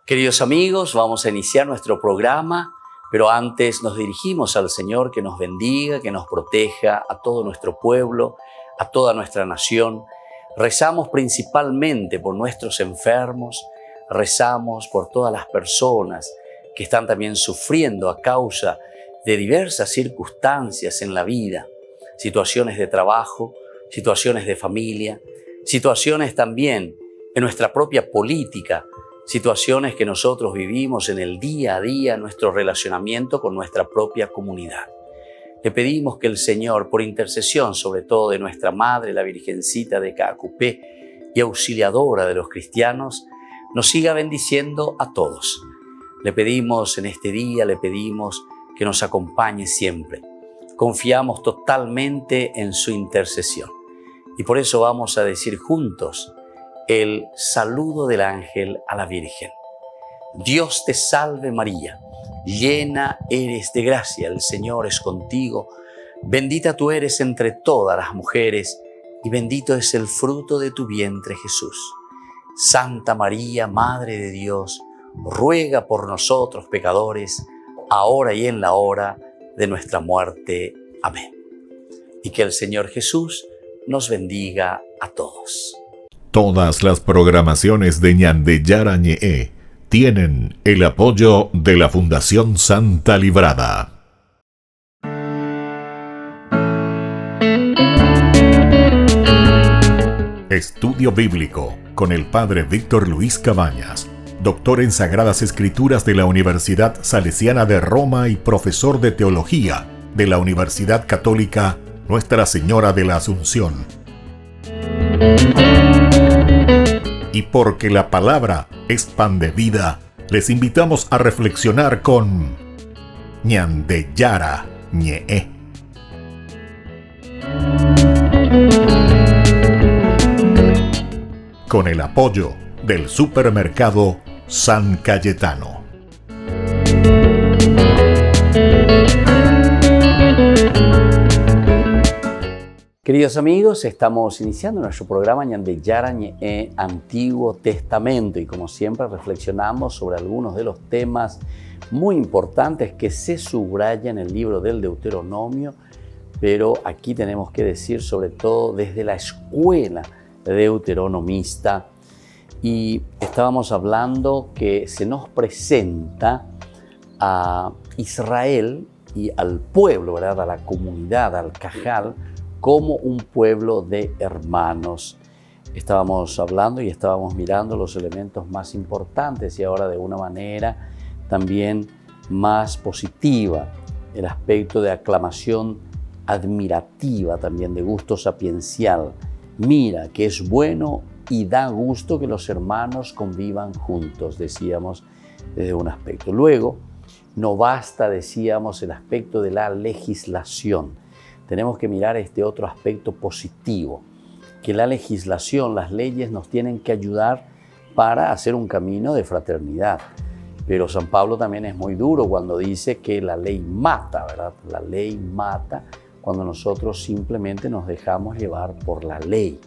Queridos amigos, vamos a iniciar nuestro programa, pero antes nos dirigimos al Señor que nos bendiga, que nos proteja a todo nuestro pueblo, a toda nuestra nación. Rezamos principalmente por nuestros enfermos, rezamos por todas las personas que están también sufriendo a causa de diversas circunstancias en la vida, situaciones de trabajo, situaciones de familia, situaciones también en nuestra propia política, situaciones que nosotros vivimos en el día a día, nuestro relacionamiento con nuestra propia comunidad. Le pedimos que el Señor, por intercesión sobre todo de nuestra Madre, la Virgencita de Caacupé y auxiliadora de los cristianos, nos siga bendiciendo a todos. Le pedimos en este día, le pedimos que nos acompañe siempre. Confiamos totalmente en su intercesión. Y por eso vamos a decir juntos el saludo del ángel a la Virgen. Dios te salve María, llena eres de gracia, el Señor es contigo. Bendita tú eres entre todas las mujeres y bendito es el fruto de tu vientre Jesús. Santa María, Madre de Dios, ruega por nosotros pecadores, ahora y en la hora de nuestra muerte. Amén. Y que el Señor Jesús nos bendiga a todos. Todas las programaciones de Ñandeyara Ñe'e tienen el apoyo de la Fundación Santa Librada. Estudio Bíblico con el Padre Víctor Luis Cabañas, doctor en Sagradas Escrituras de la Universidad Salesiana de Roma y profesor de Teología de la Universidad Católica Nuestra Señora de la Asunción. Y porque la palabra es pan de vida, les invitamos a reflexionar con Ñandeyara Ñe'e. Con el apoyo del supermercado San Cayetano. Queridos amigos, estamos iniciando nuestro programa Ñandeyara Ñe'e, Antiguo Testamento, y como siempre reflexionamos sobre algunos de los temas muy importantes que se subrayan en el libro del Deuteronomio, pero aquí tenemos que decir sobre todo desde la escuela deuteronomista. Y estábamos hablando que se nos presenta a Israel y al pueblo, ¿verdad? A la comunidad, al Cajal, como un pueblo de hermanos. Estábamos hablando y estábamos mirando los elementos más importantes y ahora de una manera también más positiva, el aspecto de aclamación admirativa, también de gusto sapiencial. Mira que es bueno y da gusto que los hermanos convivan juntos, decíamos desde un aspecto. Luego, no basta, decíamos, el aspecto de la legislación. Tenemos que mirar este otro aspecto positivo, que la legislación, las leyes nos tienen que ayudar para hacer un camino de fraternidad. Pero San Pablo también es muy duro cuando dice que la ley mata, ¿verdad? La ley mata cuando nosotros simplemente nos dejamos llevar por la ley.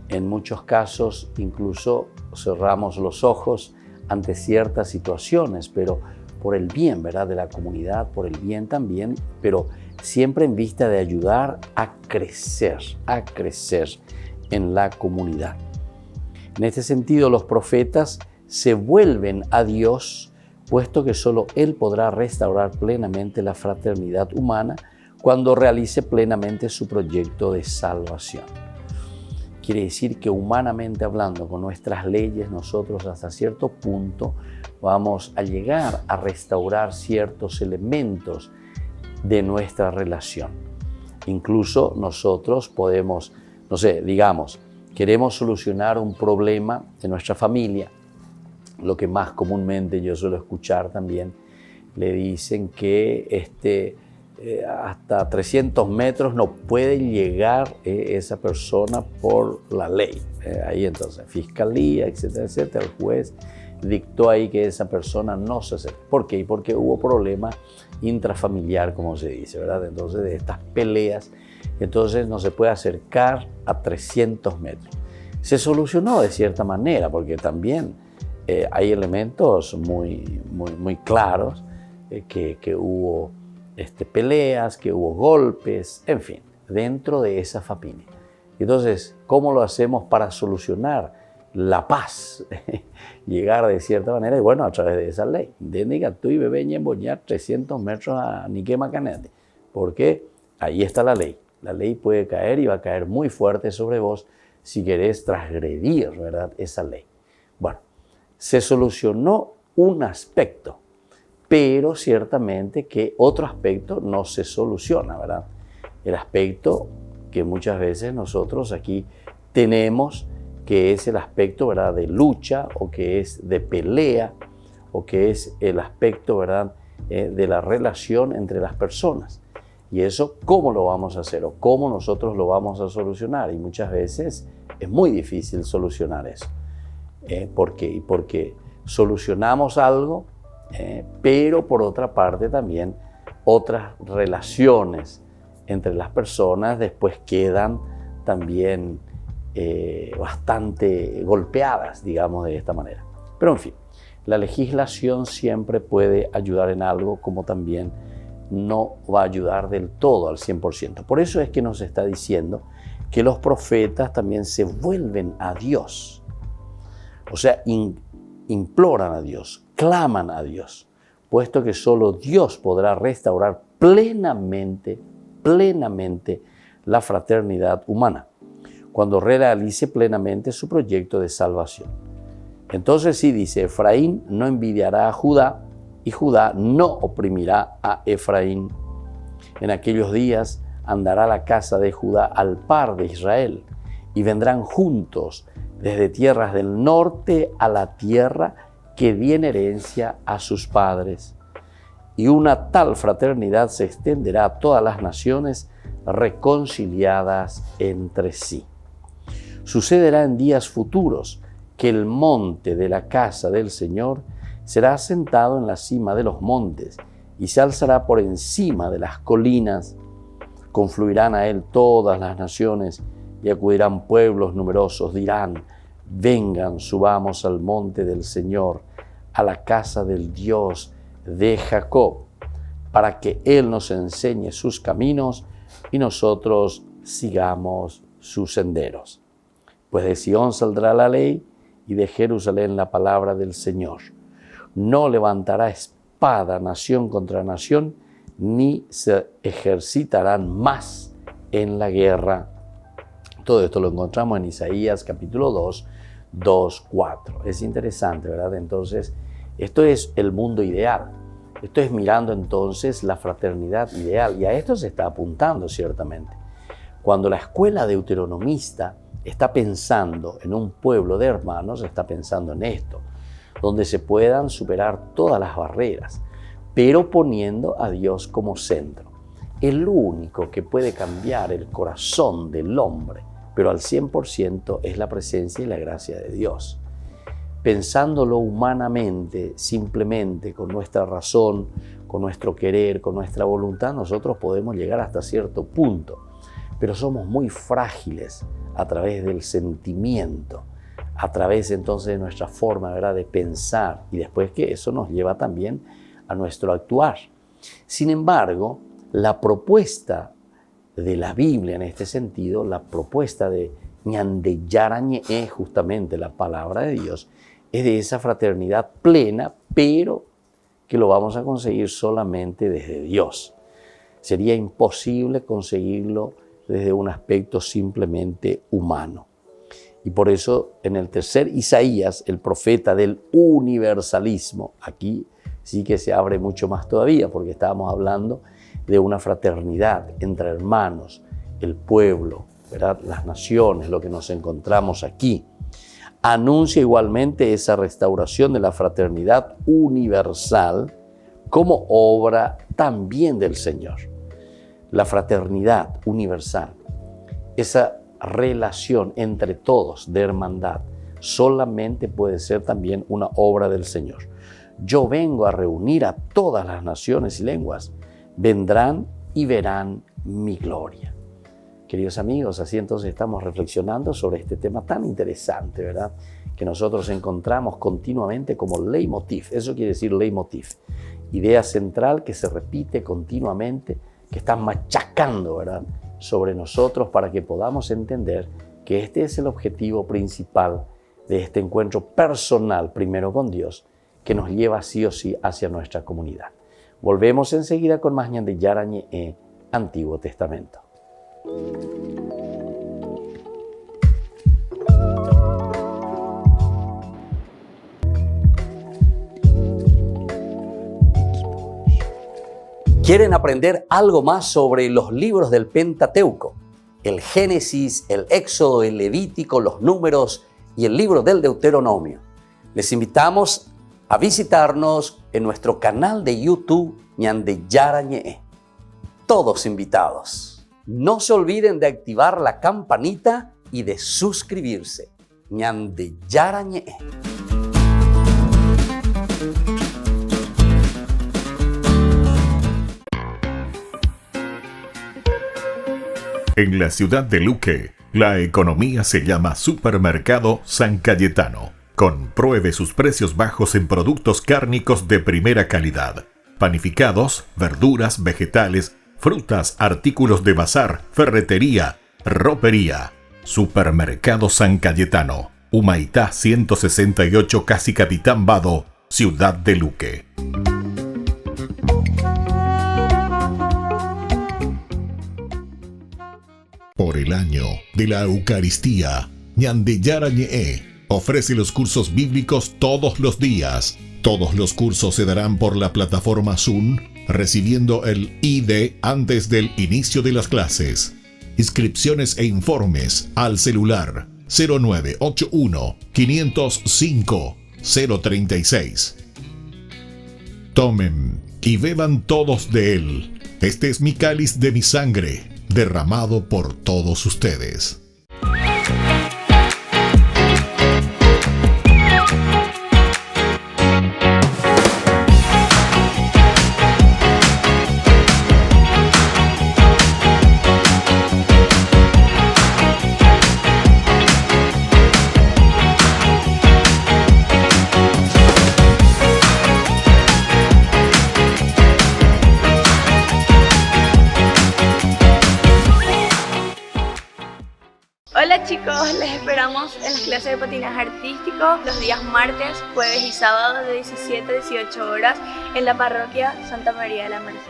En muchos casos incluso cerramos los ojos ante ciertas situaciones, pero por el bien, ¿verdad? De la comunidad, por el bien también, pero siempre en vista de ayudar a crecer en la comunidad. En este sentido, los profetas se vuelven a Dios, puesto que solo Él podrá restaurar plenamente la fraternidad humana cuando realice plenamente su proyecto de salvación. Quiere decir que humanamente hablando, con nuestras leyes, nosotros hasta cierto punto vamos a llegar a restaurar ciertos elementos de nuestra relación. Incluso nosotros podemos, digamos, queremos solucionar un problema de nuestra familia. Lo que más comúnmente yo suelo escuchar también, le dicen que hasta 300 metros no puede llegar esa persona por la ley. Ahí entonces, fiscalía, etcétera, etcétera, el juez dictó ahí que esa persona no se acerque. ¿Por qué? Porque hubo problema intrafamiliar, como se dice, ¿verdad? Entonces, de estas peleas, entonces no se puede acercar a 300 metros. Se solucionó de cierta manera, porque también hay elementos muy claros que hubo peleas, que hubo golpes, en fin, dentro de esa familia. Entonces, ¿cómo lo hacemos para solucionar la paz? Llegar de cierta manera, y bueno, a través de esa ley. Diga tú y bebé y emboñar 300 metros a Niquema Canete. Porque ahí está la ley. La ley puede caer y va a caer muy fuerte sobre vos si querés transgredir, ¿verdad?, esa ley. Bueno, se solucionó un aspecto, pero ciertamente que otro aspecto no se soluciona, ¿verdad? El aspecto que muchas veces nosotros aquí tenemos, que es el aspecto, ¿verdad?, de lucha, o que es de pelea, o que es el aspecto, ¿verdad?, de la relación entre las personas. Y eso, ¿cómo lo vamos a hacer? O ¿cómo nosotros lo vamos a solucionar? Y muchas veces es muy difícil solucionar eso. ¿Por qué? Porque solucionamos algo, pero por otra parte también otras relaciones entre las personas después quedan también bastante golpeadas, digamos, de esta manera. Pero en fin, la legislación siempre puede ayudar en algo, como también no va a ayudar del todo al 100%. Por eso es que nos está diciendo que los profetas también se vuelven a Dios. O sea, imploran a Dios, claman a Dios, puesto que solo Dios podrá restaurar plenamente la fraternidad humana, cuando realice plenamente su proyecto de salvación. Entonces sí dice, Efraín no envidiará a Judá, y Judá no oprimirá a Efraín. En aquellos días andará la casa de Judá al par de Israel, y vendrán juntos desde tierras del norte a la tierra que di en herencia a sus padres. Y una tal fraternidad se extenderá a todas las naciones reconciliadas entre sí. Sucederá en días futuros que el monte de la casa del Señor será asentado en la cima de los montes y se alzará por encima de las colinas. Confluirán a él todas las naciones y acudirán pueblos numerosos. Dirán, vengan, subamos al monte del Señor, a la casa del Dios de Jacob, para que Él nos enseñe sus caminos y nosotros sigamos sus senderos. Pues de Sión saldrá la ley y de Jerusalén la palabra del Señor. No levantará espada nación contra nación, ni se ejercitarán más en la guerra. Todo esto lo encontramos en Isaías capítulo 2, 4. Es interesante, ¿verdad? Entonces, esto es el mundo ideal. Esto es mirando entonces la fraternidad ideal. Y a esto se está apuntando ciertamente. Cuando la escuela deuteronomista está pensando en un pueblo de hermanos, está pensando en esto, donde se puedan superar todas las barreras, pero poniendo a Dios como centro. El único que puede cambiar el corazón del hombre, pero al 100%, es la presencia y la gracia de Dios. Pensándolo humanamente, simplemente con nuestra razón, con nuestro querer, con nuestra voluntad, nosotros podemos llegar hasta cierto punto, pero somos muy frágiles a través del sentimiento, a través entonces de nuestra forma, ¿verdad?, de pensar, y después que eso nos lleva también a nuestro actuar. Sin embargo, la propuesta de la Biblia en este sentido, la propuesta de Ñandeyarañe es justamente la palabra de Dios, es de esa fraternidad plena, pero que lo vamos a conseguir solamente desde Dios. Sería imposible conseguirlo desde un aspecto simplemente humano. Y por eso en el tercer Isaías, el profeta del universalismo, aquí sí que se abre mucho más todavía, porque estábamos hablando de una fraternidad entre hermanos, el pueblo, ¿verdad?, las naciones, lo que nos encontramos aquí. Anuncia igualmente esa restauración de la fraternidad universal como obra también del Señor. La fraternidad universal, esa relación entre todos de hermandad, solamente puede ser también una obra del Señor. Yo vengo a reunir a todas las naciones y lenguas. Vendrán y verán mi gloria. Queridos amigos, así entonces estamos reflexionando sobre este tema tan interesante, ¿verdad?, que nosotros encontramos continuamente como leitmotiv. Eso quiere decir leitmotiv. Idea central que se repite continuamente, que está machacando, ¿verdad?, sobre nosotros para que podamos entender que este es el objetivo principal de este encuentro personal, primero con Dios, que nos lleva sí o sí hacia nuestra comunidad. Volvemos enseguida con más Ñan de Yarañe Antiguo Testamento. ¿Quieren aprender algo más sobre los libros del Pentateuco? El Génesis, el Éxodo, el Levítico, los Números y el libro del Deuteronomio. Les invitamos a visitarnos en nuestro canal de YouTube Ñan de Yarañe. Todos invitados. No se olviden de activar la campanita y de suscribirse. Ñan de Yarañe. En la ciudad de Luque, la economía se llama Supermercado San Cayetano. Compruebe sus precios bajos en productos cárnicos de primera calidad. Panificados, verduras, vegetales, frutas, artículos de bazar, ferretería, ropería. Supermercado San Cayetano, Humaitá 168, Casi Capitán Vado, ciudad de Luque. Por el año de la Eucaristía, Ñan de Yarañe ofrece los cursos bíblicos todos los días. Todos los cursos se darán por la plataforma Zoom, recibiendo el ID antes del inicio de las clases. Inscripciones e informes al celular 0981 505 036. Tomen y beban todos de él. Este es mi cáliz de mi sangre, derramado por todos ustedes. Hola chicos, les esperamos en las clases de patinaje artístico los días martes, jueves y sábado de 17 a 18 horas en la parroquia Santa María de la Merced.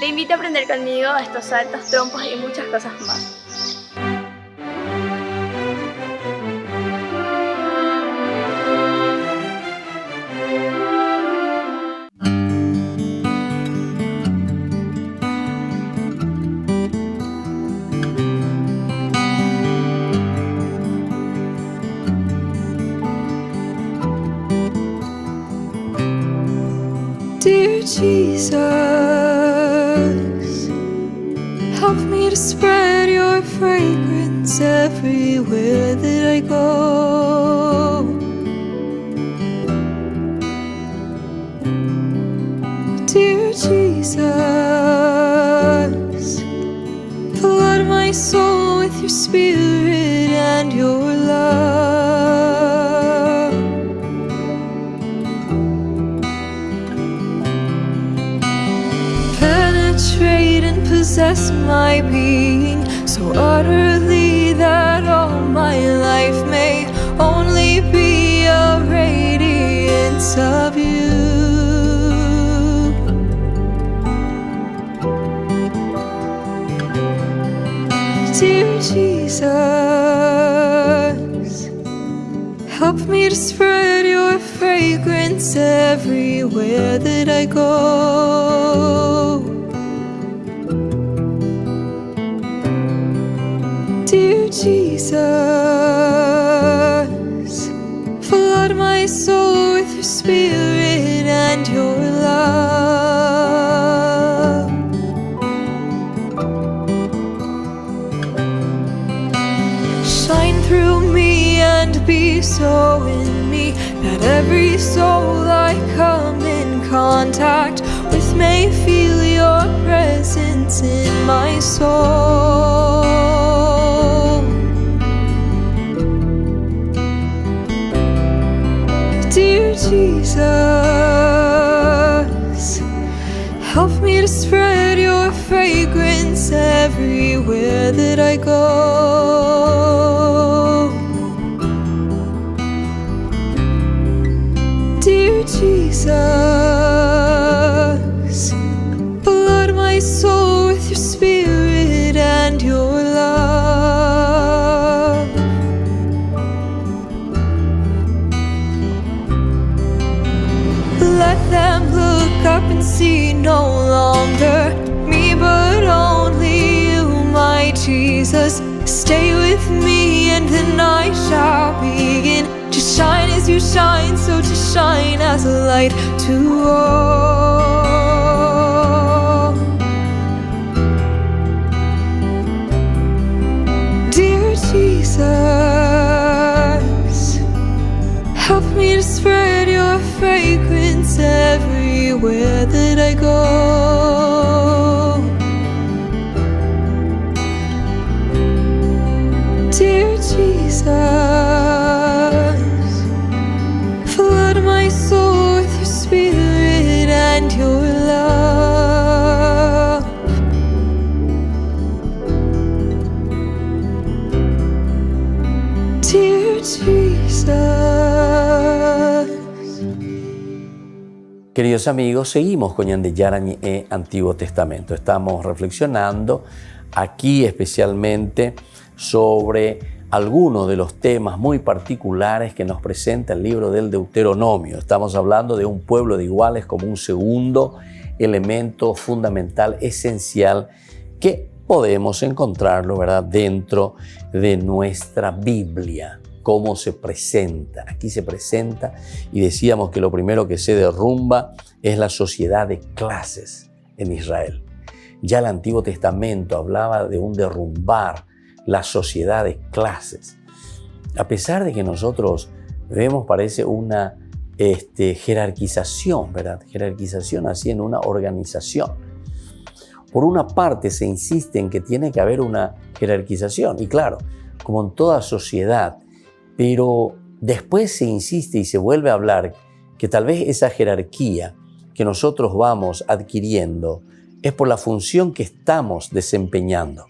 Te invito a aprender conmigo estos saltos, trompos y muchas cosas más. Dear Jesus, help me to spread your fragrance everywhere that I go. Dear Jesus, flood my soul with your spirit and your love. Penetrate and possess my being so utterly that all my life may only be a radiance of you. Dear Jesus, help me to spread your fragrance everywhere that I go. Dear Jesus, flood my soul with your spirit and your love. Shine through me and be so in me that every soul I come in contact with may feel your presence in my soul. everywhere that I go. Dear Jesus, flood my soul with your spirit and your love. Let them look up and see no longer me, but only you, my Jesus. Stay with me and the night shall begin to shine as you shine, so to shine as a light to all. Dear Jesus, help me to spread your fragrance everywhere that I go. Dear Jesus, flood my soul with your spirit and your love. Dear Jesus. Queridos amigos, seguimos con Ñandeyarañe e Antiguo Testamento. Estamos reflexionando aquí especialmente sobre algunos de los temas muy particulares que nos presenta el libro del Deuteronomio. Estamos hablando de un pueblo de iguales como un segundo elemento fundamental, esencial, que podemos encontrarlo, ¿verdad?, dentro de nuestra Biblia. Cómo se presenta. Aquí se presenta y decíamos que lo primero que se derrumba es la sociedad de clases en Israel. Ya el Antiguo Testamento hablaba de un derrumbar la sociedad de clases. A pesar de que nosotros vemos, parece una jerarquización, ¿verdad? Jerarquización así en una organización. Por una parte se insiste en que tiene que haber una jerarquización y claro, como en toda sociedad, pero después se insiste y se vuelve a hablar que tal vez esa jerarquía que nosotros vamos adquiriendo es por la función que estamos desempeñando.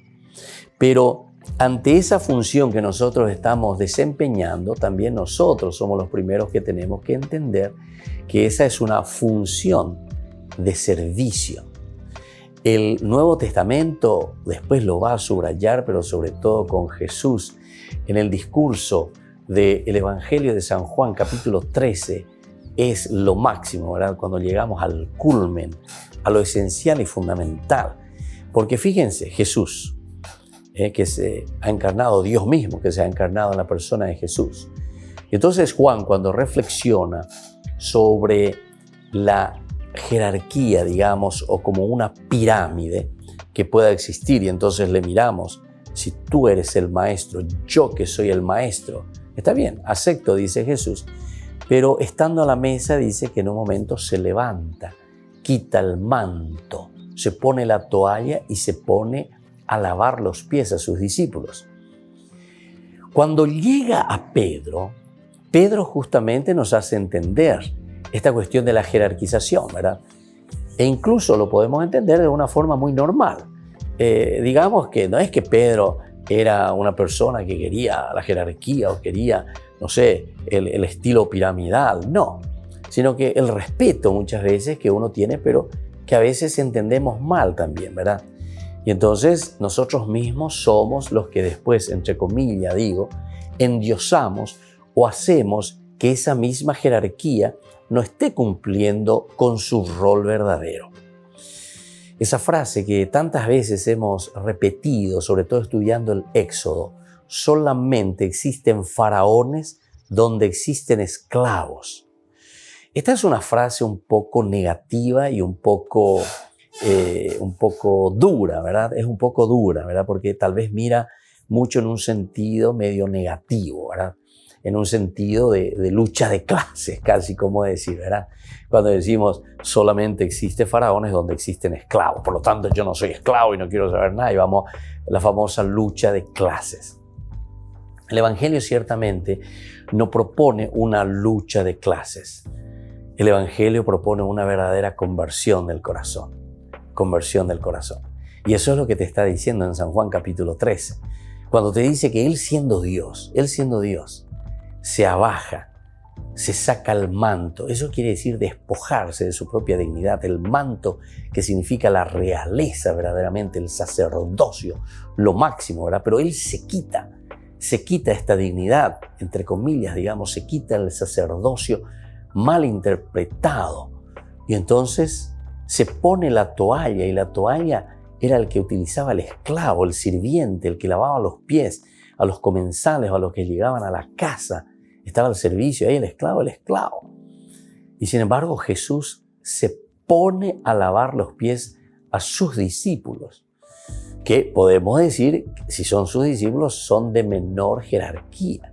Pero ante esa función que nosotros estamos desempeñando, también nosotros somos los primeros que tenemos que entender que esa es una función de servicio. El Nuevo Testamento después lo va a subrayar, pero sobre todo con Jesús en el discurso del Evangelio de San Juan, capítulo 13, es lo máximo, ¿verdad? Cuando llegamos al culmen, a lo esencial y fundamental. Porque fíjense, Jesús, que se ha encarnado, Dios mismo, que se ha encarnado en la persona de Jesús. Entonces Juan, cuando reflexiona sobre la jerarquía, digamos, o como una pirámide que pueda existir, y entonces le miramos, si tú eres el maestro, yo que soy el maestro, está bien, acepto, dice Jesús, pero estando a la mesa dice que en un momento se levanta, quita el manto, se pone la toalla y se pone a lavar los pies a sus discípulos. Cuando llega a Pedro justamente nos hace entender esta cuestión de la jerarquización, ¿verdad? E incluso lo podemos entender de una forma muy normal. Digamos que no es que Pedro era una persona que quería la jerarquía o quería, no sé, el estilo piramidal, no, sino que el respeto muchas veces que uno tiene, pero que a veces entendemos mal también, ¿verdad? Y entonces nosotros mismos somos los que después, entre comillas digo, endiosamos o hacemos que esa misma jerarquía no esté cumpliendo con su rol verdadero. Esa frase que tantas veces hemos repetido, sobre todo estudiando el Éxodo, solamente existen faraones donde existen esclavos. Esta es una frase un poco negativa y un poco dura, ¿verdad? Es un poco dura, ¿verdad? Porque tal vez mira mucho en un sentido medio negativo, ¿verdad? En un sentido de lucha de clases, casi como decir, ¿verdad? Cuando decimos solamente existe faraones donde existen esclavos, por lo tanto yo no soy esclavo y no quiero saber nada, y vamos a la famosa lucha de clases. El Evangelio ciertamente no propone una lucha de clases. El Evangelio propone una verdadera conversión del corazón. Conversión del corazón. Y eso es lo que te está diciendo en San Juan capítulo 13. Cuando te dice que Él siendo Dios, se abaja, se saca el manto. Eso quiere decir despojarse de su propia dignidad. El manto que significa la realeza verdaderamente, el sacerdocio, lo máximo, ¿verdad? Pero Él se quita esta dignidad, entre comillas, digamos, se quita el sacerdocio mal interpretado. Y entonces se pone la toalla, y la toalla era el que utilizaba el esclavo, el sirviente, el que lavaba los pies a los comensales o a los que llegaban a la casa. Estaba al servicio, ahí el esclavo. Y sin embargo Jesús se pone a lavar los pies a sus discípulos, que podemos decir, si son sus discípulos, son de menor jerarquía.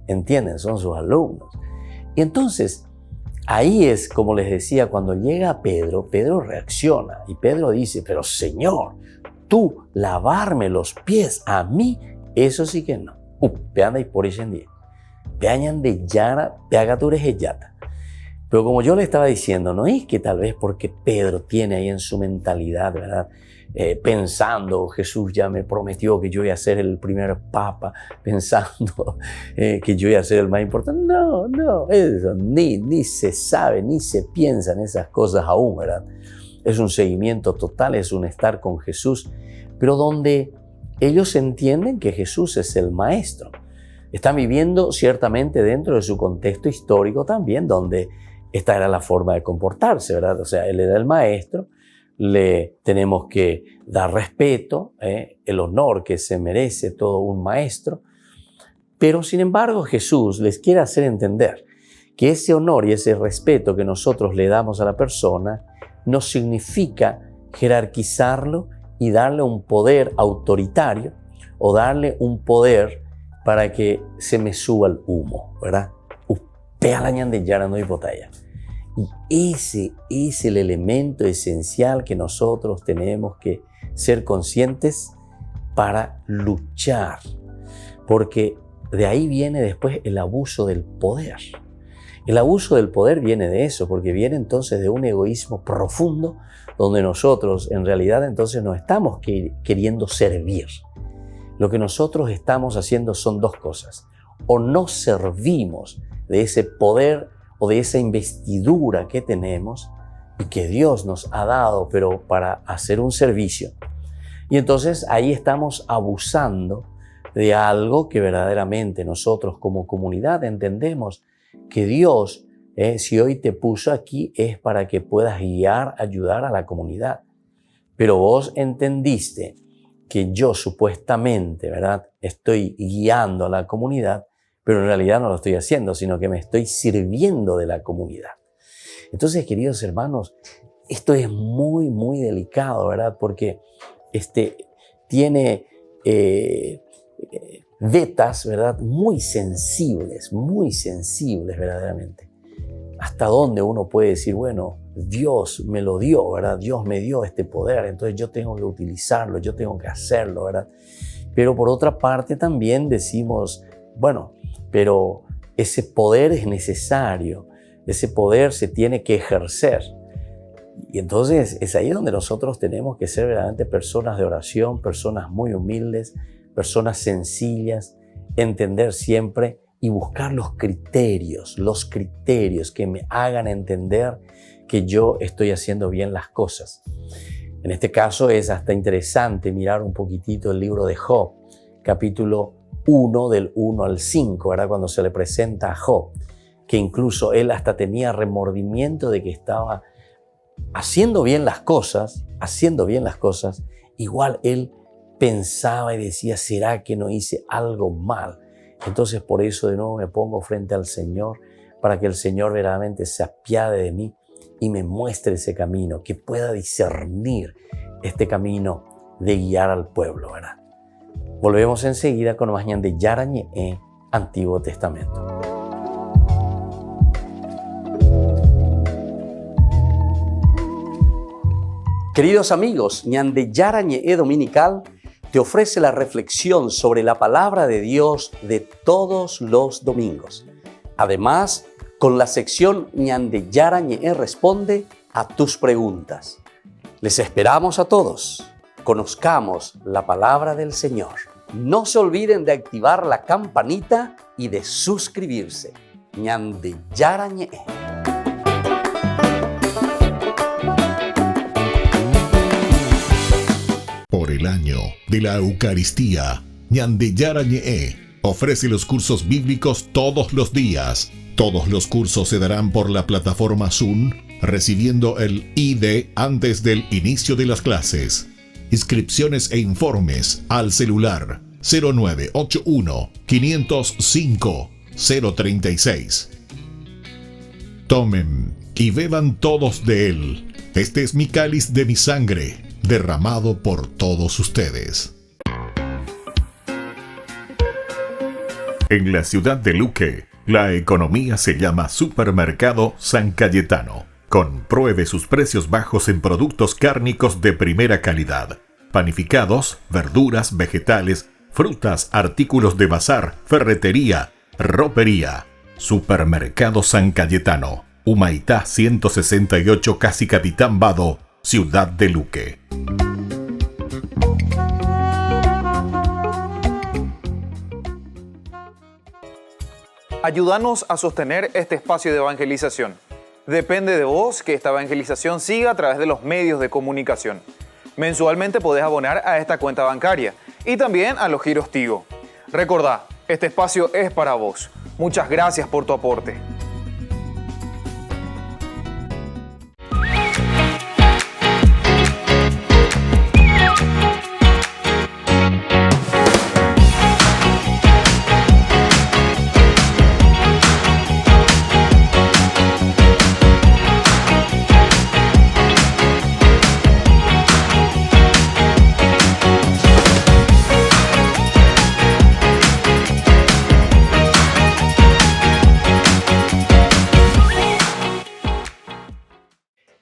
¿Entienden? Son sus alumnos. Y entonces, ahí es, como les decía, cuando llega Pedro reacciona y Pedro dice, pero Señor, tú lavarme los pies a mí, eso sí que no. Peanda y por ese día. Peañan de Yara, peagatures de Yata. Pero como yo le estaba diciendo, no es que tal vez porque Pedro tiene ahí en su mentalidad, ¿verdad? Pensando, Jesús ya me prometió que yo iba a ser el primer papa, pensando que yo iba a ser el más importante. No, eso ni se sabe, ni se piensa en esas cosas aún, ¿verdad? Es un seguimiento total, es un estar con Jesús, pero donde ellos entienden que Jesús es el maestro. Están viviendo ciertamente dentro de su contexto histórico también, donde esta era la forma de comportarse, ¿verdad? O sea, Él era el maestro, le tenemos que dar respeto, el honor que se merece todo un maestro, pero sin embargo Jesús les quiere hacer entender que ese honor y ese respeto que nosotros le damos a la persona no significa jerarquizarlo y darle un poder autoritario o darle un poder para que se me suba el humo, ¿verdad? Pealañan de Yara no hay botella. Y ese es el elemento esencial que nosotros tenemos que ser conscientes para luchar, porque de ahí viene después el abuso del poder. El abuso del poder viene de eso, porque viene entonces de un egoísmo profundo, donde nosotros en realidad entonces no estamos queriendo servir. Lo que nosotros estamos haciendo son dos cosas. O no servimos de ese poder o de esa investidura que tenemos y que Dios nos ha dado, pero para hacer un servicio. Y entonces ahí estamos abusando de algo que verdaderamente nosotros como comunidad entendemos que Dios, si hoy te puso aquí, es para que puedas guiar, ayudar a la comunidad. Pero vos entendiste que yo supuestamente, ¿verdad?, estoy guiando a la comunidad, pero en realidad no lo estoy haciendo, sino que me estoy sirviendo de la comunidad. Entonces, queridos hermanos, esto es muy, muy delicado, ¿verdad? Porque tiene vetas, ¿verdad?, muy sensibles verdaderamente. Hasta dónde uno puede decir, bueno, Dios me lo dio, ¿verdad? Dios me dio este poder, entonces yo tengo que utilizarlo, yo tengo que hacerlo, ¿verdad? Pero por otra parte también decimos, bueno, pero ese poder es necesario, ese poder se tiene que ejercer. Y entonces es ahí donde nosotros tenemos que ser verdaderamente personas de oración, personas muy humildes, personas sencillas, entender siempre y buscar los criterios que me hagan entender que yo estoy haciendo bien las cosas. En este caso es hasta interesante mirar un poquitito el libro de Job, capítulo 1 del 1 al 5, ¿verdad? Cuando se le presenta a Job, que incluso él hasta tenía remordimiento de que estaba haciendo bien las cosas, igual él pensaba y decía, ¿será que no hice algo mal? Entonces por eso de nuevo me pongo frente al Señor, para que el Señor verdaderamente se apiade de mí y me muestre ese camino, que pueda discernir este camino de guiar al pueblo, ¿verdad? Volvemos enseguida con Mañan de Yarañe en Antiguo Testamento. Queridos amigos, Ñande Yarañe Dominical te ofrece la reflexión sobre la palabra de Dios de todos los domingos. Además, con la sección Ñande Yarañe Responde a tus preguntas. Les esperamos a todos. conozcamos la palabra del Señor. No se olviden de activar la campanita y de suscribirse. Ñande Yarañe. Por el año de la Eucaristía, Ñande Yarañe ofrece los cursos bíblicos todos los días. Todos los cursos se darán por la plataforma Zoom, recibiendo el ID antes del inicio de las clases. Inscripciones e informes al celular 0981 505 036. Tomen y beban todos de él. Este es mi cáliz de mi sangre, derramado por todos ustedes. En la ciudad de Luque, la economía se llama Supermercado San Cayetano. Compruebe sus precios bajos en productos cárnicos de primera calidad. Panificados, verduras, vegetales, frutas, artículos de bazar, ferretería, ropería. Supermercado San Cayetano, Humaitá 168, Casi Capitán Vado, ciudad de Luque. Ayúdanos a sostener este espacio de evangelización. Depende de vos que esta evangelización siga a través de los medios de comunicación. Mensualmente podés abonar a esta cuenta bancaria y también a los giros Tigo. Recordá, este espacio es para vos. Muchas gracias por tu aporte.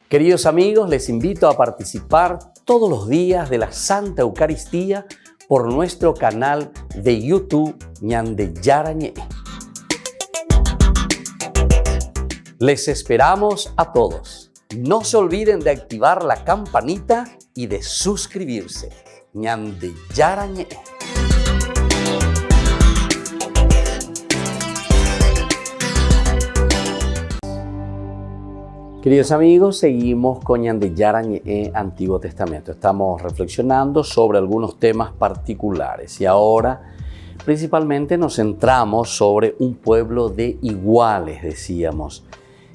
Queridos amigos, les invito a participar todos los días de la Santa Eucaristía por nuestro canal de YouTube Ñande Yarañe. Les esperamos a todos. No se olviden de activar la campanita y de suscribirse. Ñande Yarañe. Queridos amigos, seguimos con Ñande Yarañe, Antiguo Testamento. Estamos reflexionando sobre algunos temas particulares y ahora principalmente nos centramos sobre un pueblo de iguales, decíamos.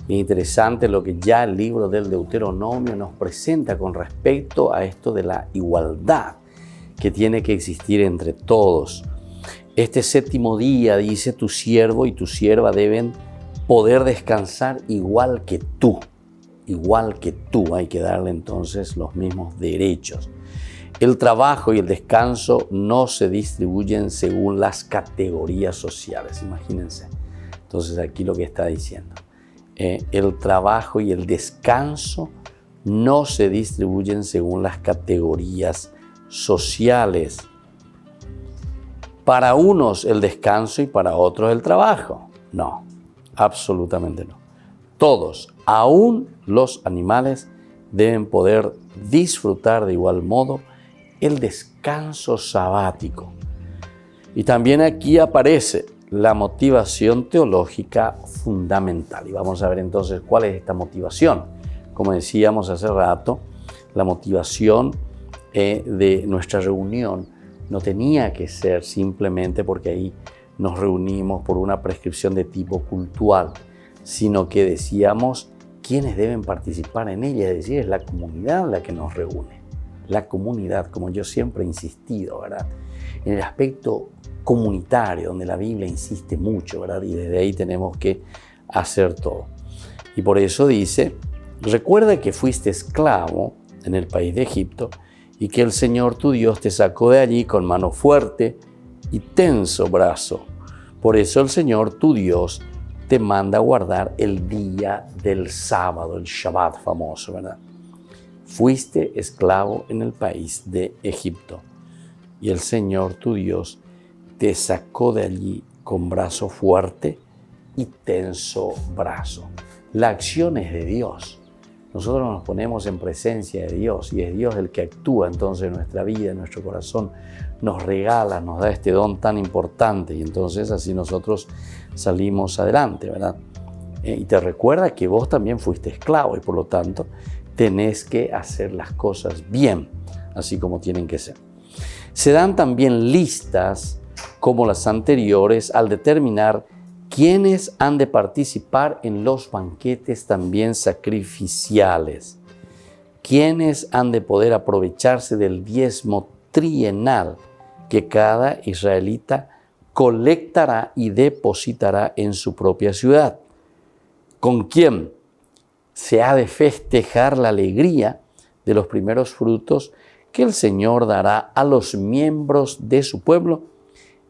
Es interesante lo que ya el libro del Deuteronomio nos presenta con respecto a esto de la igualdad que tiene que existir entre todos. Este séptimo día, dice, tu siervo y tu sierva deben poder descansar igual que tú. Igual que tú, hay que darle entonces los mismos derechos. El trabajo y el descanso no se distribuyen según las categorías sociales, imagínense. Entonces aquí lo que está diciendo, el trabajo y el descanso no se distribuyen según las categorías sociales. Para unos el descanso y para otros el trabajo. No, absolutamente no. Todos, aún los animales, deben poder disfrutar de igual modo el descanso sabático. Y también aquí aparece la motivación teológica fundamental. Y vamos a ver entonces cuál es esta motivación. Como decíamos hace rato, la motivación de nuestra reunión no tenía que ser simplemente porque ahí nos reunimos por una prescripción de tipo cultural, sino que decíamos quiénes deben participar en ella, es decir, es la comunidad la que nos reúne. La comunidad, como yo siempre he insistido, ¿verdad? En el aspecto comunitario, donde la Biblia insiste mucho, ¿verdad? Y desde ahí tenemos que hacer todo. Y por eso dice, recuerda que fuiste esclavo en el país de Egipto y que el Señor tu Dios te sacó de allí con mano fuerte y tenso brazo. Por eso el Señor tu Dios te manda a guardar el día del sábado, el Shabbat famoso, ¿verdad? Fuiste esclavo en el país de Egipto y el Señor tu Dios te sacó de allí con brazo fuerte y tenso brazo. La acción es de Dios. nosotros nos ponemos en presencia de Dios y es Dios el que actúa entonces en nuestra vida, en nuestro corazón, nos regala, nos da este don tan importante y entonces así nosotros salimos adelante, ¿verdad? Y te recuerda que vos también fuiste esclavo y por lo tanto tenés que hacer las cosas bien, así como tienen que ser. Se dan también listas como las anteriores al determinar quiénes han de participar en los banquetes también sacrificiales, quiénes han de poder aprovecharse del diezmo trienal que cada israelita colectará y depositará en su propia ciudad, con quién se ha de festejar la alegría de los primeros frutos que el Señor dará a los miembros de su pueblo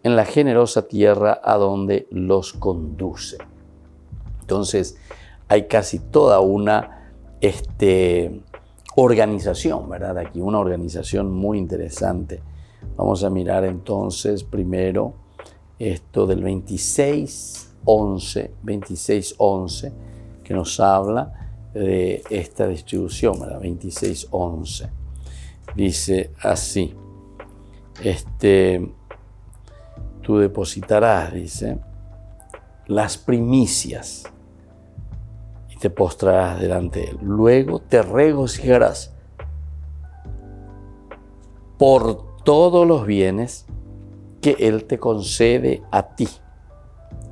en la generosa tierra a donde los conduce. Entonces, hay casi toda una organización, ¿verdad? Aquí una organización muy interesante. Vamos a mirar entonces primero esto del 26:11, que nos habla de esta distribución, ¿verdad? 26:11. Dice así, tú depositarás, dice, las primicias y te postrarás delante de él. Luego te regocijarás por todos los bienes que él te concede a ti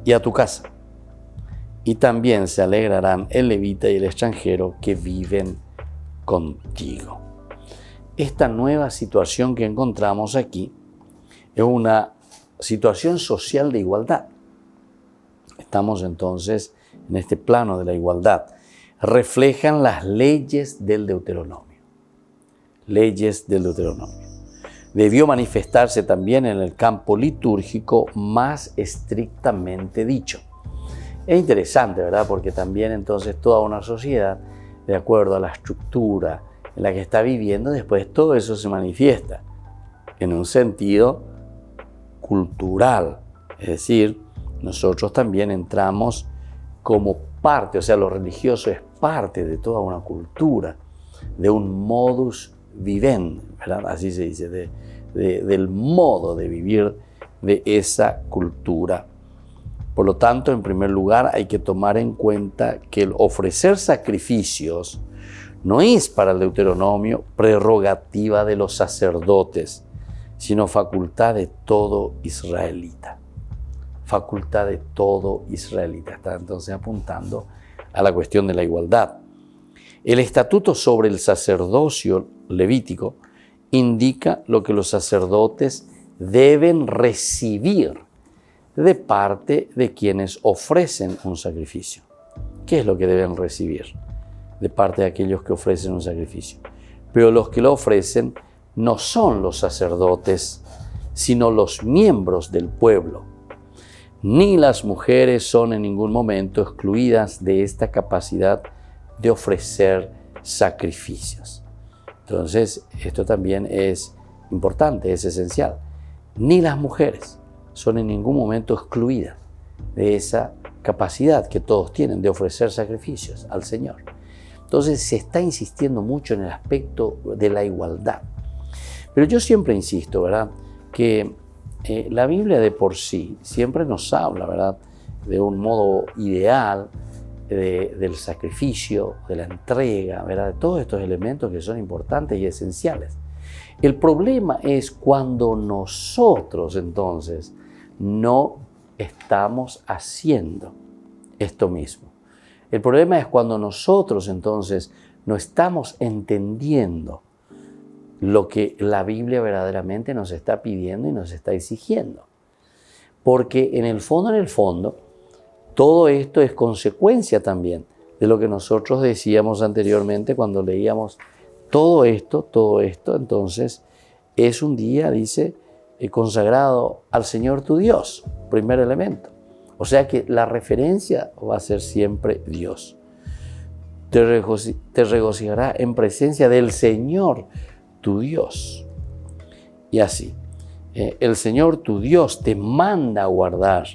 y a tu casa. Y también se alegrarán el levita y el extranjero que viven contigo. Esta nueva situación que encontramos aquí es una situación social de igualdad. Estamos entonces en este plano de la igualdad. Reflejan las leyes del Deuteronomio. Leyes del Deuteronomio. Debió manifestarse también en el campo litúrgico más estrictamente dicho. Es interesante, ¿verdad? Porque también entonces toda una sociedad, de acuerdo a la estructura en la que está viviendo, después todo eso se manifiesta en un sentido cultural. Es decir, nosotros también entramos como parte, o sea, lo religioso es parte de toda una cultura, de un modus vivendi, ¿verdad? Así se dice, del modo de vivir de esa cultura. Por lo tanto, en primer lugar, hay que tomar en cuenta que el ofrecer sacrificios no es para el Deuteronomio prerrogativa de los sacerdotes, sino facultad de todo israelita. Facultad de todo israelita. Está entonces apuntando a la cuestión de la igualdad. El estatuto sobre el sacerdocio levítico indica lo que los sacerdotes deben recibir de parte de quienes ofrecen un sacrificio. ¿Qué es lo que deben recibir de parte de aquellos que ofrecen un sacrificio? Pero los que lo ofrecen no son los sacerdotes, sino los miembros del pueblo. Ni las mujeres son en ningún momento excluidas de esta capacidad de ofrecer sacrificios. Entonces, esto también es importante, es esencial. Ni las mujeres son en ningún momento excluidas de esa capacidad que todos tienen de ofrecer sacrificios al Señor. Entonces, se está insistiendo mucho en el aspecto de la igualdad. Pero yo siempre insisto, ¿verdad?, que la Biblia de por sí siempre nos habla, ¿verdad?, de un modo ideal del sacrificio, de la entrega, ¿verdad?, de todos estos elementos que son importantes y esenciales. El problema es cuando nosotros entonces no estamos haciendo esto mismo. El problema es cuando nosotros entonces no estamos entendiendo lo que la Biblia verdaderamente nos está pidiendo y nos está exigiendo. Porque en el fondo, todo esto es consecuencia también de lo que nosotros decíamos anteriormente cuando leíamos todo esto, entonces es un día, dice, consagrado al Señor tu Dios, primer elemento. O sea que la referencia va a ser siempre Dios. Te regocijarás en presencia del Señor tu Dios. Y así, el Señor tu Dios te manda a guardar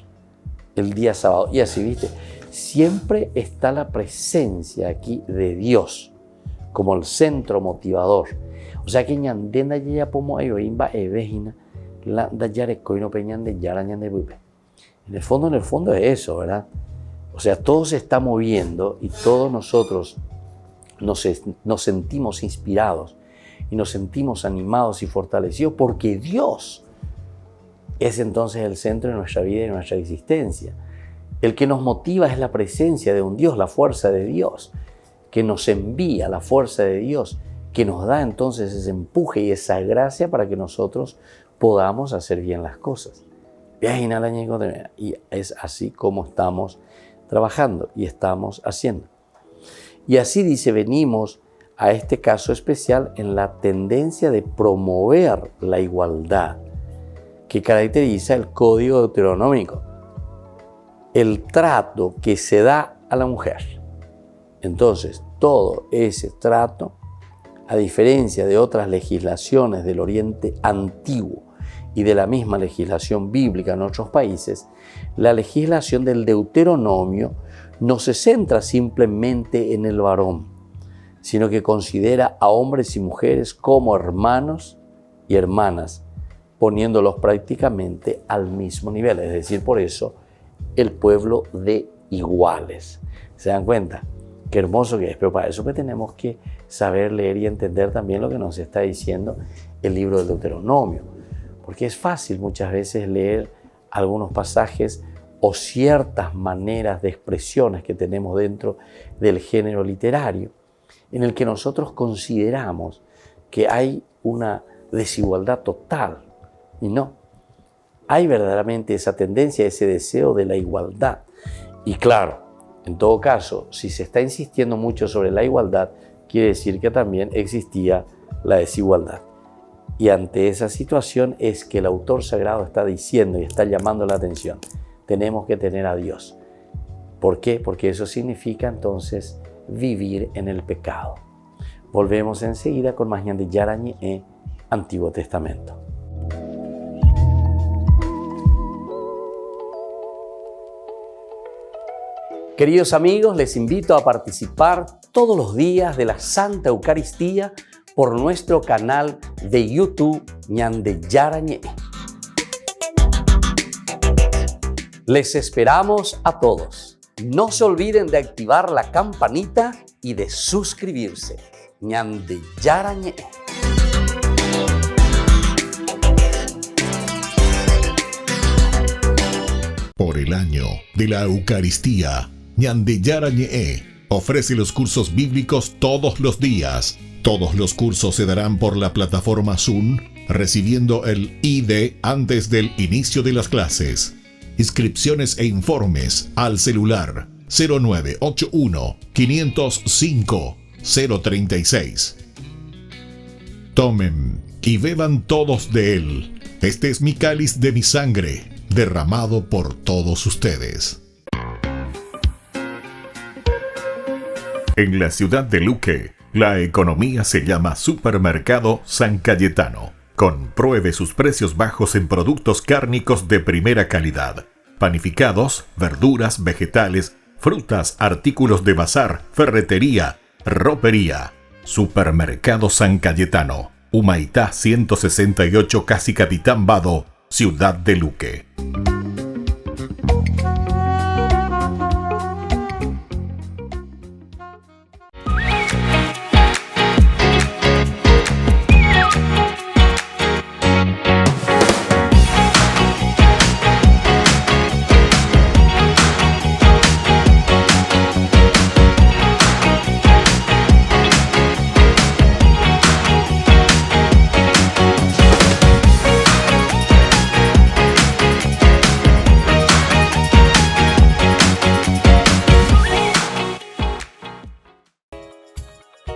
el día sábado. Y así, ¿viste? Siempre está la presencia aquí de Dios como el centro motivador. O sea que ñandenda ya pomo eoimba evejina la dayareco y no peñan de yara ñande bupe. En el fondo es eso, ¿verdad? O sea, todo se está moviendo y todos nosotros nos sentimos inspirados y nos sentimos animados y fortalecidos porque Dios es entonces el centro de nuestra vida y de nuestra existencia. El que nos motiva es la presencia de un Dios, la fuerza de Dios, que nos envía, la fuerza de Dios, que nos da entonces ese empuje y esa gracia para que nosotros podamos hacer bien las cosas. Y es así como estamos trabajando y estamos haciendo. Y así dice, venimos a este caso especial en la tendencia de promover la igualdad que caracteriza el Código Deuteronómico, el trato que se da a la mujer. Entonces, todo ese trato, a diferencia de otras legislaciones del Oriente Antiguo y de la misma legislación bíblica en otros países, la legislación del Deuteronomio no se centra simplemente en el varón, sino que considera a hombres y mujeres como hermanos y hermanas, poniéndolos prácticamente al mismo nivel. Es decir, por eso, el pueblo de iguales. ¿Se dan cuenta? Qué hermoso que es, pero para eso tenemos que saber leer y entender también lo que nos está diciendo el libro del Deuteronomio. Porque es fácil muchas veces leer algunos pasajes o ciertas maneras de expresiones que tenemos dentro del género literario, en el que nosotros consideramos que hay una desigualdad total. Y no, hay verdaderamente esa tendencia, ese deseo de la igualdad. Y claro, en todo caso, si se está insistiendo mucho sobre la igualdad, quiere decir que también existía la desigualdad. Y ante esa situación es que el autor sagrado está diciendo y está llamando la atención. Tenemos que tener a Dios. ¿Por qué? Porque eso significa entonces vivir en el pecado. Volvemos enseguida con más ñande yarañe Antiguo Testamento. Queridos amigos, les invito a participar todos los días de la Santa Eucaristía por nuestro canal de YouTube ñande yarañe. Les esperamos a todos. No se olviden de activar la campanita y de suscribirse. ñande yarañe. Por el año de la Eucaristía, ñande yarañe ofrece los cursos bíblicos todos los días. Todos los cursos se darán por la plataforma Zoom, recibiendo el ID antes del inicio de las clases. Inscripciones e informes al celular 0981 505 036. Tomen y beban todos de él. Este es mi cáliz de mi sangre, derramado por todos ustedes. En la ciudad de Luque, la economía se llama Supermercado San Cayetano. Compruebe sus precios bajos en productos cárnicos de primera calidad. Panificados, verduras, vegetales, frutas, artículos de bazar, ferretería, ropería. Supermercado San Cayetano, Humaitá 168, Casi Capitán Vado, ciudad de Luque.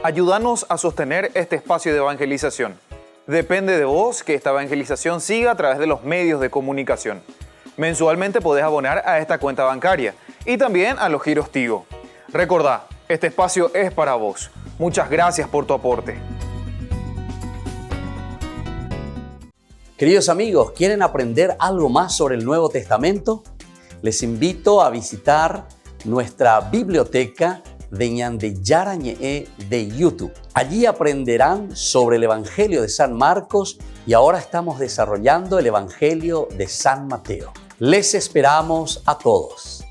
Ayúdanos a sostener este espacio de evangelización. Depende de vos que esta evangelización siga a través de los medios de comunicación. Mensualmente podés abonar a esta cuenta bancaria y también a los giros Tigo. Recordá, este espacio es para vos. Muchas gracias por tu aporte. Queridos amigos, ¿quieren aprender algo más sobre el Nuevo Testamento? Les invito a visitar nuestra biblioteca de Ñandeyara Ñe'e de YouTube. Allí aprenderán sobre el Evangelio de San Marcos y ahora estamos desarrollando el Evangelio de San Mateo. Les esperamos a todos.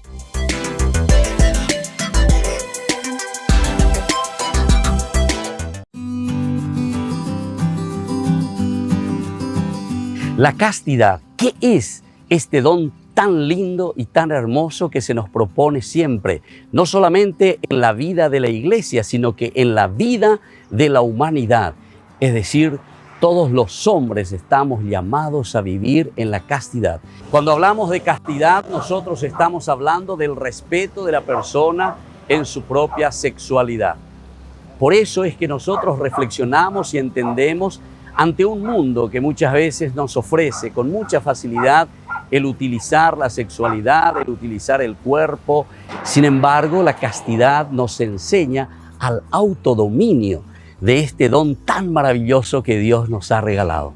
La castidad, ¿qué es este don tan lindo y tan hermoso que se nos propone siempre? No solamente en la vida de la iglesia, sino que en la vida de la humanidad. Es decir, todos los hombres estamos llamados a vivir en la castidad. Cuando hablamos de castidad, nosotros estamos hablando del respeto de la persona en su propia sexualidad. Por eso es que nosotros reflexionamos y entendemos ante un mundo que muchas veces nos ofrece con mucha facilidad el utilizar la sexualidad, el utilizar el cuerpo. Sin embargo, la castidad nos enseña al autodominio de este don tan maravilloso que Dios nos ha regalado.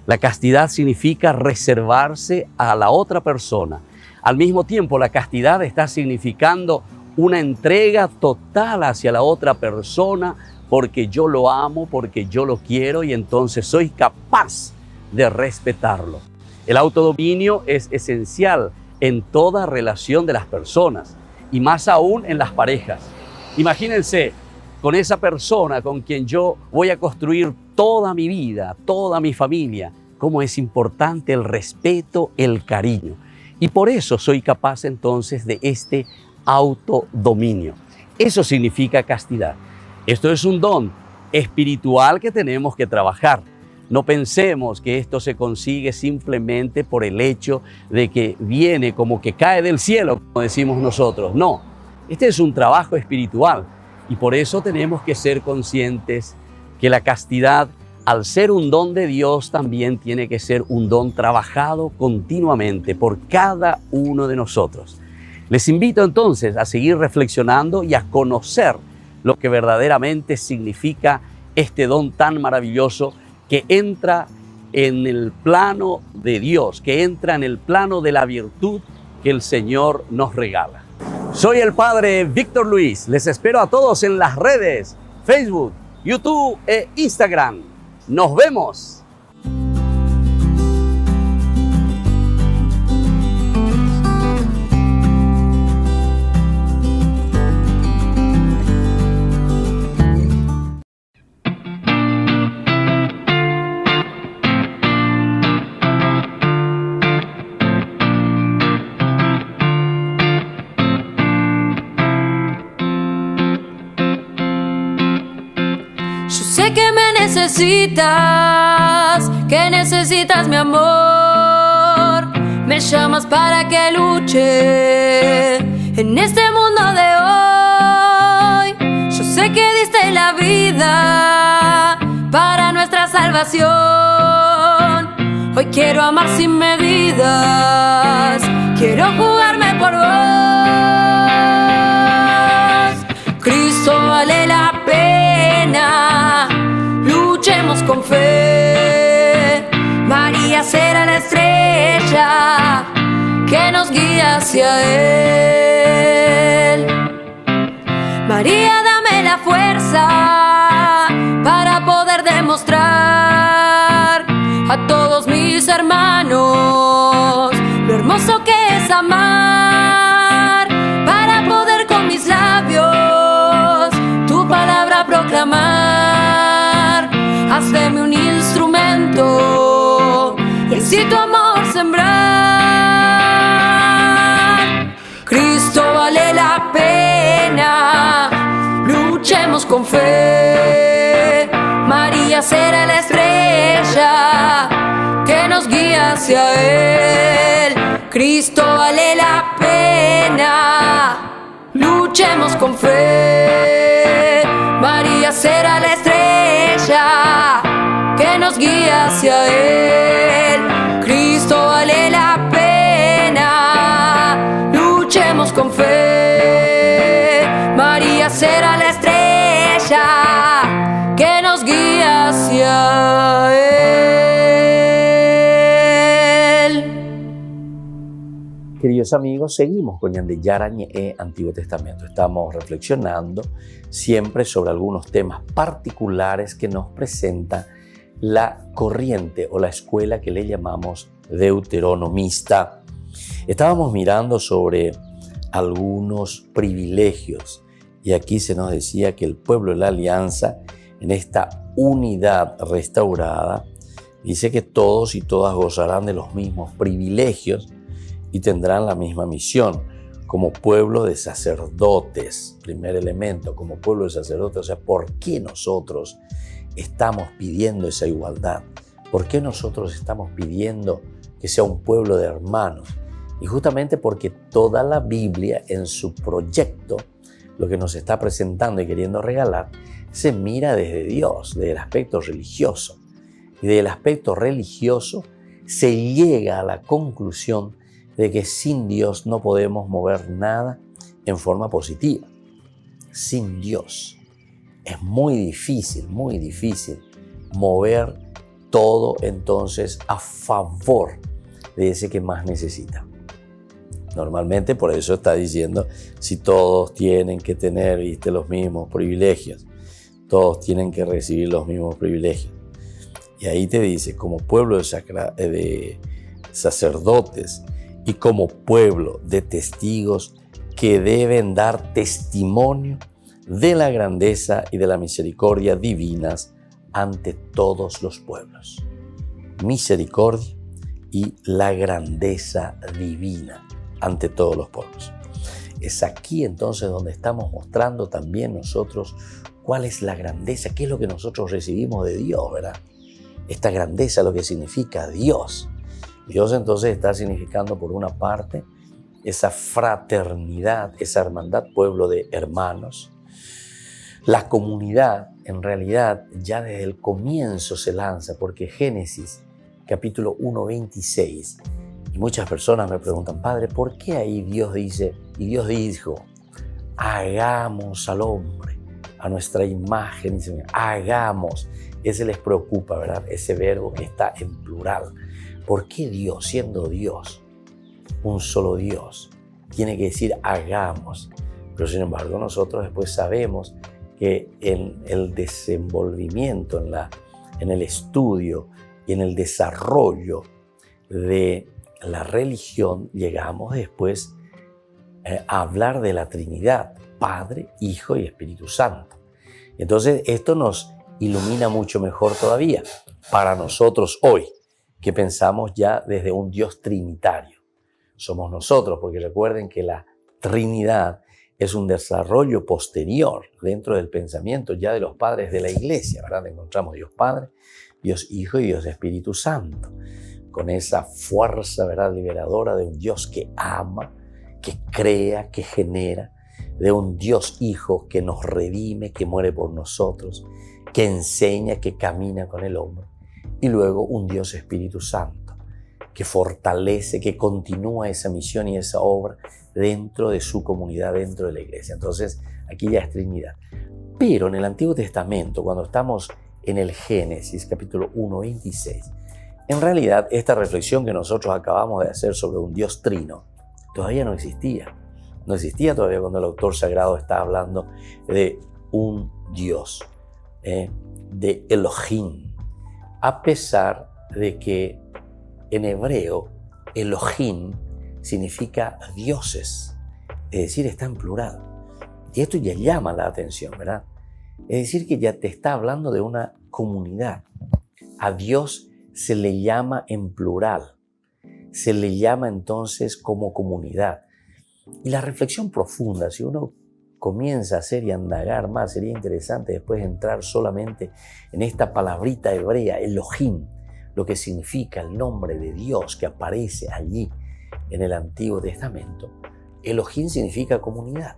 La castidad significa reservarse a la otra persona. Al mismo tiempo, la castidad está significando una entrega total hacia la otra persona, porque yo lo amo, porque yo lo quiero y entonces soy capaz de respetarlo. El autodominio es esencial en toda relación de las personas y más aún en las parejas. Imagínense con esa persona con quien yo voy a construir toda mi vida, toda mi familia, cómo es importante el respeto, el cariño. Y por eso soy capaz entonces de este autodominio. Eso significa castidad. Esto es un don espiritual que tenemos que trabajar. No pensemos que esto se consigue simplemente por el hecho de que viene como que cae del cielo, como decimos nosotros. No, este es un trabajo espiritual y por eso tenemos que ser conscientes que la castidad, al ser un don de Dios, también tiene que ser un don trabajado continuamente por cada uno de nosotros. Les invito entonces a seguir reflexionando y a conocer lo que verdaderamente significa este don tan maravilloso que entra en el plano de Dios, que entra en el plano de la virtud que el Señor nos regala. Soy el Padre Víctor Luis. Les espero a todos en las redes, Facebook, YouTube e Instagram. ¡Nos vemos! Sé que me necesitas, que necesitas mi amor. Me llamas para que luche en este mundo de hoy. Yo sé que diste la vida para nuestra salvación. Hoy quiero amar sin medidas, quiero jugarme por vos. Cristo vale la pena, luchemos con fe. María será la estrella que nos guía hacia Él. María, dame la fuerza para poder demostrar a todos mis hermanos lo hermoso que es amar, para poder con mis labios tu palabra proclamar. Hazme un instrumento y así tu amor sembrar. Cristo vale la pena, luchemos con fe. María será la estrella que nos guía hacia Él. Cristo vale la pena, luchemos con fe. María será la estrella que nos guía hacia Él. Cristo vale la pena, luchemos con fe. María será la estrella que nos guía hacia Él. Queridos Queridos amigos, seguimos con Ñande Yarañe Antiguo Testamento. Estamos reflexionando siempre sobre algunos temas particulares que nos presenta la corriente o la escuela que le llamamos deuteronomista. Estábamos mirando sobre algunos privilegios y aquí se nos decía que el pueblo de la alianza, en esta unidad restaurada, dice que todos y todas gozarán de los mismos privilegios y tendrán la misma misión como pueblo de sacerdotes. Primer elemento, como pueblo de sacerdotes. O sea, ¿por qué nosotros estamos pidiendo esa igualdad? ¿Por qué nosotros estamos pidiendo que sea un pueblo de hermanos? Y justamente porque toda la Biblia en su proyecto, lo que nos está presentando y queriendo regalar, se mira desde Dios, desde el aspecto religioso. Y desde el aspecto religioso se llega a la conclusión de que sin Dios no podemos mover nada en forma positiva. Sin Dios es muy difícil mover todo entonces a favor de ese que más necesita. Normalmente por eso está diciendo, si todos tienen que tener, los mismos privilegios, todos tienen que recibir los mismos privilegios. Y ahí te dice, como pueblo de sacerdotes y como pueblo de testigos que deben dar testimonio de la grandeza y de la misericordia divinas ante todos los pueblos. Misericordia y la grandeza divina ante todos los pueblos. Es aquí entonces donde estamos mostrando también nosotros cuál es la grandeza, qué es lo que nosotros recibimos de Dios, ¿verdad? Esta grandeza, lo que significa Dios. Dios entonces está significando por una parte esa fraternidad, esa hermandad, pueblo de hermanos. La comunidad en realidad ya desde el comienzo se lanza, porque Génesis capítulo 1:26, y muchas personas me preguntan, Padre, ¿por qué ahí Dios dice, y Dios dijo, hagamos al hombre a nuestra imagen y semejanza? Hagamos, ese les preocupa, ¿verdad? Ese verbo que está en plural. ¿Por qué Dios, siendo Dios, un solo Dios, tiene que decir hagamos? Pero sin embargo nosotros después sabemos que en el desenvolvimiento, en el estudio y en el desarrollo de la religión, llegamos después a hablar de la Trinidad, Padre, Hijo y Espíritu Santo. Entonces esto nos ilumina mucho mejor todavía para nosotros hoy, que pensamos ya desde un Dios trinitario. Somos nosotros, porque recuerden que la Trinidad es un desarrollo posterior dentro del pensamiento ya de los padres de la Iglesia, ¿verdad? Encontramos Dios Padre, Dios Hijo y Dios Espíritu Santo, con esa fuerza, ¿verdad?, liberadora de un Dios que ama, que crea, que genera, de un Dios Hijo que nos redime, que muere por nosotros, que enseña, que camina con el hombre. Y luego un Dios Espíritu Santo, que fortalece, que continúa esa misión y esa obra dentro de su comunidad, dentro de la iglesia. Entonces, aquí ya es Trinidad. Pero en el Antiguo Testamento, cuando estamos en el Génesis, capítulo 1:26, en realidad esta reflexión que nosotros acabamos de hacer sobre un Dios trino, todavía no existía. No existía todavía cuando el autor sagrado está hablando de un Dios, de Elohim. A pesar de que en hebreo Elohim significa dioses, es decir, está en plural. Y esto ya llama la atención, ¿verdad? Es decir, que ya te está hablando de una comunidad. A Dios se le llama en plural, se le llama entonces como comunidad. Y la reflexión profunda, si uno comienza a hacer y a indagar más, sería interesante después entrar solamente en esta palabrita hebrea, Elohim, lo que significa el nombre de Dios que aparece allí en el Antiguo Testamento. Elohim significa comunidad.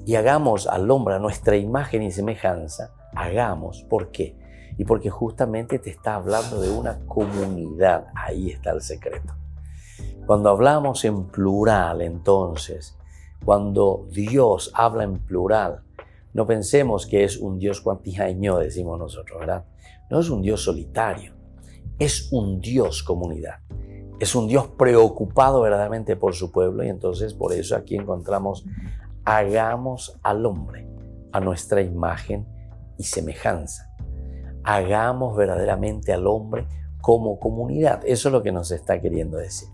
Y hagamos al hombre a nuestra imagen y semejanza, hagamos. ¿Por qué? Y porque justamente te está hablando de una comunidad. Ahí está el secreto. Cuando hablamos en plural, entonces, cuando Dios habla en plural, no pensemos que es un Dios cuantijaño, decimos nosotros, ¿verdad? No es un Dios solitario, es un Dios comunidad. Es un Dios preocupado verdaderamente por su pueblo, y entonces por eso aquí encontramos: hagamos al hombre a nuestra imagen y semejanza. Hagamos verdaderamente al hombre como comunidad. Eso es lo que nos está queriendo decir.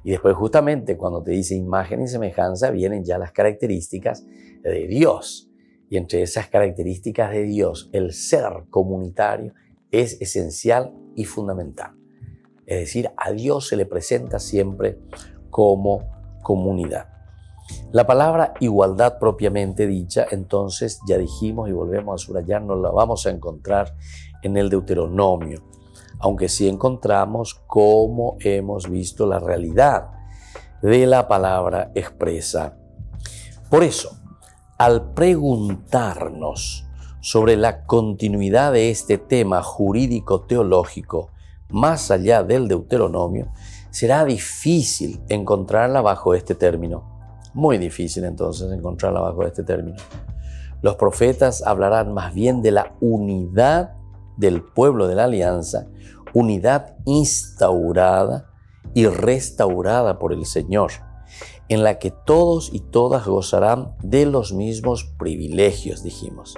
Y después, justamente cuando te dice imagen y semejanza, vienen ya las características de Dios. Y entre esas características de Dios, el ser comunitario es esencial y fundamental. Es decir, a Dios se le presenta siempre como comunidad. La palabra igualdad propiamente dicha, entonces ya dijimos y volvemos a subrayar, no la vamos a encontrar en el Deuteronomio, aunque sí encontramos cómo hemos visto la realidad de la palabra expresa. Por eso, al preguntarnos sobre la continuidad de este tema jurídico-teológico más allá del Deuteronomio, será difícil encontrarla bajo este término. Muy difícil entonces encontrarla bajo este término. Los profetas hablarán más bien de la unidad del pueblo de la alianza, unidad instaurada y restaurada por el Señor, en la que todos y todas gozarán de los mismos privilegios, dijimos.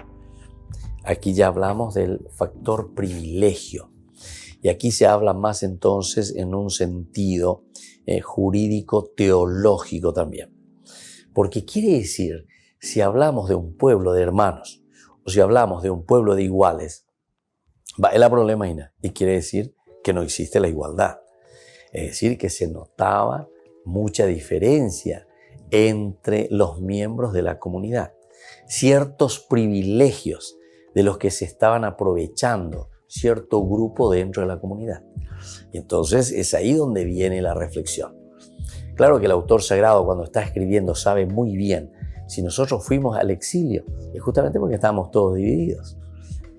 Aquí ya hablamos del factor privilegio. Y aquí se habla más entonces en un sentido jurídico-teológico también. Porque quiere decir, si hablamos de un pueblo de hermanos o si hablamos de un pueblo de iguales, va el problema y quiere decir que no existe la igualdad. Es decir, que se notaba mucha diferencia entre los miembros de la comunidad. Ciertos privilegios de los que se estaban aprovechando cierto grupo dentro de la comunidad. Y entonces es ahí donde viene la reflexión. Claro que el autor sagrado, cuando está escribiendo, sabe muy bien, si nosotros fuimos al exilio, es justamente porque estábamos todos divididos.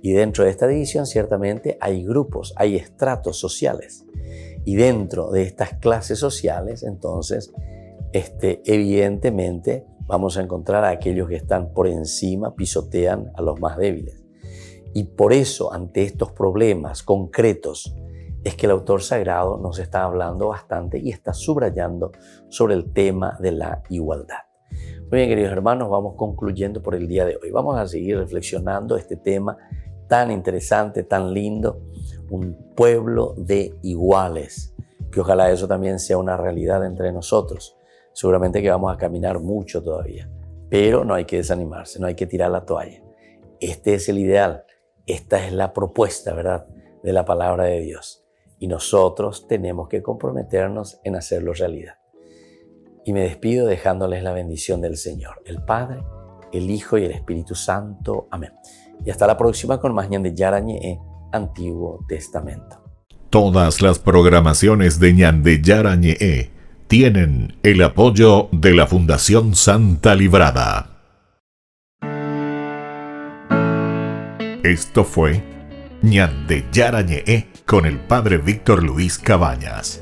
Y dentro de esta división ciertamente hay grupos, hay estratos sociales. Y dentro de estas clases sociales, entonces, evidentemente vamos a encontrar a aquellos que están por encima, pisotean a los más débiles. Y por eso, ante estos problemas concretos, es que el autor sagrado nos está hablando bastante y está subrayando sobre el tema de la igualdad. Muy bien, queridos hermanos, vamos concluyendo por el día de hoy. Vamos a seguir reflexionando este tema tan interesante, tan lindo, un pueblo de iguales, que ojalá eso también sea una realidad entre nosotros. Seguramente que vamos a caminar mucho todavía, pero no hay que desanimarse, no hay que tirar la toalla. Este es el ideal. Esta es la propuesta, ¿verdad?, de la palabra de Dios. Y nosotros tenemos que comprometernos en hacerlo realidad. Y me despido dejándoles la bendición del Señor, el Padre, el Hijo y el Espíritu Santo. Amén. Y hasta la próxima con más Ñan de Yarañe, Antiguo Testamento. Todas las programaciones de Ñan de Yarañe tienen el apoyo de la Fundación Santa Librada. Esto fue Ñan de Yarañe con el Padre Víctor Luis Cabañas.